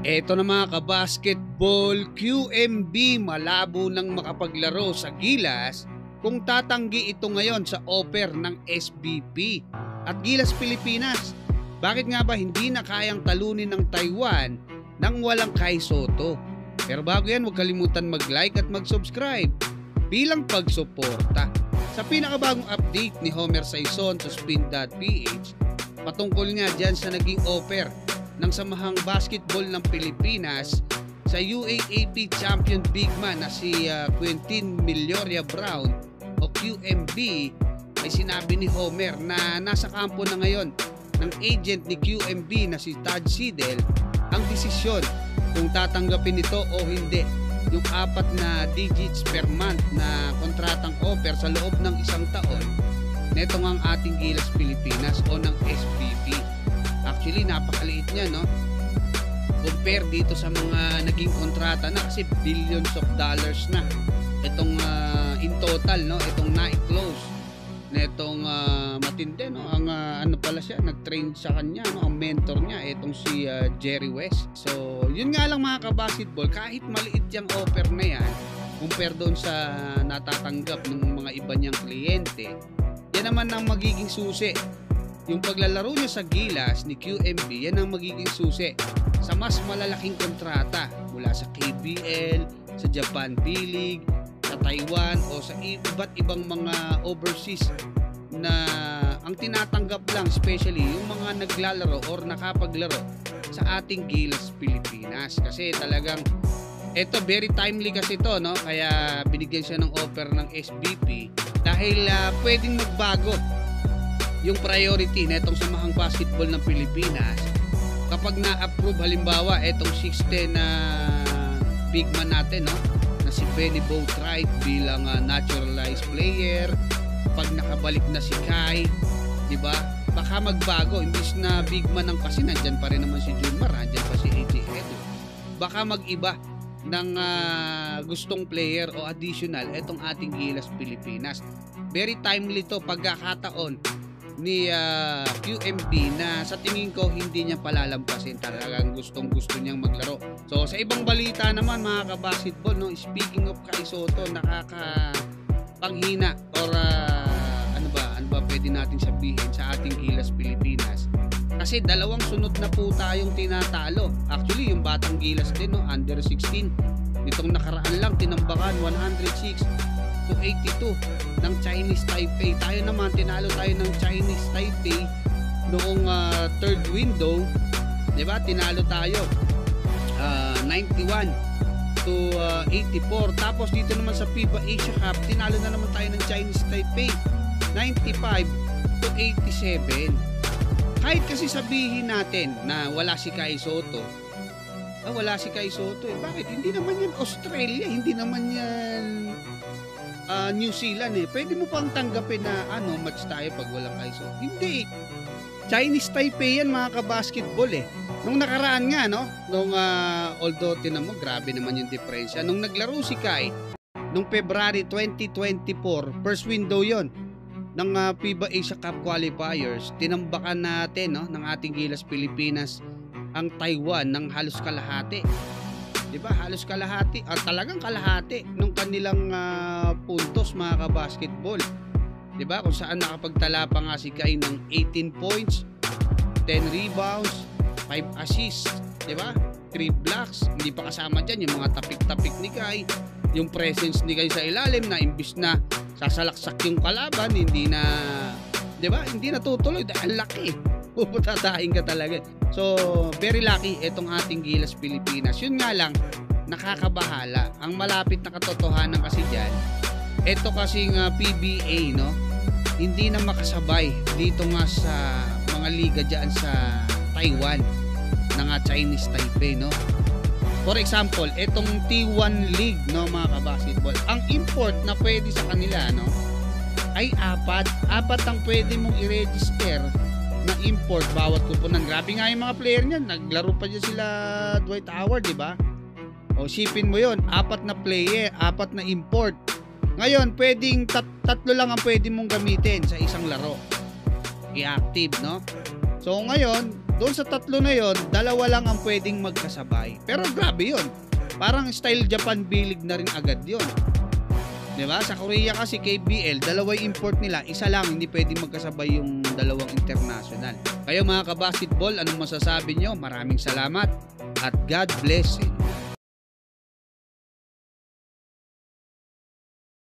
Eto na mga kabasketball, QMB malabo nang makapaglaro sa Gilas kung tatanggi ito ngayon sa offer ng SBP at Gilas Pilipinas. Bakit nga ba hindi na kayang talunin ng Taiwan nang walang Kai Sotto? Pero bago yan, huwag kalimutan mag-like at mag-subscribe bilang pagsuporta sa pinakabagong update ni Homer Saison sa Spin.ph patungkol nga dyan sa naging offer ng Samahang Basketball ng Pilipinas sa UAAP Champion Big Man na si Quentin Milloria Brown o QMB. Ay sinabi ni Homer na nasa kampo na ngayon ng agent ni QMB na si Todd Siedel ang desisyon kung tatanggapin ito o hindi yung 4 na digits per month na kontratang offer sa loob ng isang taon netong ang ating Gilas Pilipinas o ng SBP. Actually, napakaliit niya, no? Compare dito sa mga naging kontrata na kasi billions of dollars na. Itong in total, no? Itong na-close na itong matindi, no? Ang ano pala siya, nag-train sa kanya, no? Ang mentor niya, itong si Jerry West. So, yun nga lang mga kabasketball, kahit maliit yung offer na yan, compare doon sa natatanggap ng mga iba niyang kliyente, yan naman ang magiging susi. Yung paglalaro niya sa Gilas ni QMB, yan ang magiging susi sa mas malalaking kontrata mula sa KBL, sa Japan B-League, sa Taiwan o sa iba't ibang mga overseas na ang tinatanggap lang, especially yung mga naglalaro or nakapaglaro sa ating Gilas Pilipinas. Kasi talagang eto, very timely kasi ito, no? Kaya binigyan siya ng offer ng SBP dahil pwedeng magbago yung priority na itong Samahang Basketball ng Pilipinas kapag na-approve halimbawa itong 6'10 na big man natin, no? Na si Benny Boatwright bilang naturalized player. Pag nakabalik na si Kai, di ba? Baka magbago, imbis na big man ng kasi nandyan pa rin naman si Junmar, nandyan pa si AJ Edo. Baka mag-iba ng gustong player o additional itong ating Gilas Pilipinas. Very timely to, pagkakataon ni QMB na sa tingin ko hindi niya palalampasin. Talagang gustong-gusto niyang maglaro. So sa ibang balita naman mga kabasketball, no, speaking of Kai Sotto, nakakapanghina or ano ba pwede natin sabihin sa ating Gilas Pilipinas. Kasi dalawang sunod na po tayong tinatalo. Actually yung batang Gilas din, no, under 16. Nitong nakaraan lang tinambakan 106-82 ng Chinese Taipei. Tayo naman tinalo tayo ng Chinese Taipei noong third window, 'di ba? Tinalo tayo 91-84. Tapos dito naman sa FIBA Asia Cup, tinalo na naman tayo ng Chinese Taipei 95-87. Kahit kasi sabihin natin na wala si Kai Sotto, wala si Kai Sotto, bakit? Hindi naman yan Australia, hindi naman yan New Zealand eh. Pwede mo pang tanggapin na match tayo pag walang Kai Sotto. Hindi. Chinese Taipei yan mga kabasketball eh. Nung nakaraan nga, no? Nung although tinan mo, grabe naman yung diferensya. Nung naglaro si Kai, nung February 2024, first window yon ng FIBA Asia Cup qualifiers, tinambakan natin, no, ng ating Gilas Pilipinas ang Taiwan ng halos kalahati. 'Di ba? Halos kalahati, talagang kalahati nung kanilang puntos mga kabasketball. 'Di ba? Kung saan nakapagtala pa nga si Kai ng 18 points, 10 rebounds, 5 assists, 'di ba? 3 blocks. Hindi pa kasama diyan yung mga tapik-tapik ni Kai, yung presence ni Kai sa ilalim na imbis na sasalaksak yung kalaban, hindi na, 'di ba? Hindi natutuloy dahil laki. Puputatahin ka talaga. So, very lucky itong ating Gilas Pilipinas. Yun nga lang, nakakabahala. Ang malapit na katotohanan kasi dyan, ito kasing PBA, no, hindi na makasabay dito nga sa mga liga dyan sa Taiwan na nga Chinese Taipei, no. For example, itong T1 League, no, mga kabasketball, ang import na pwede sa kanila, no, ay 4 ang pwede mong i-register na import bawat kupunan. Grabe nga yung mga player niyan. Naglaro pa dyan sila Dwight Howard, di ba? O shipin mo yon, 4 na player, 4 na import. Ngayon, pwedeng tatlo lang ang pwede mong gamitin sa isang laro. I-active, no? So ngayon, Doon sa tatlo na yon, dalawa lang ang pwedeng magkasabay. Pero grabe yon. Parang style Japan bilig na rin agad yon. Diba? Sa Korea kasi KBL, dalawa yung import nila, isa lang, hindi pwedeng magkasabay yung dalawang international. Kayo mga kabasketball, anong masasabi nyo? Maraming salamat at God bless you.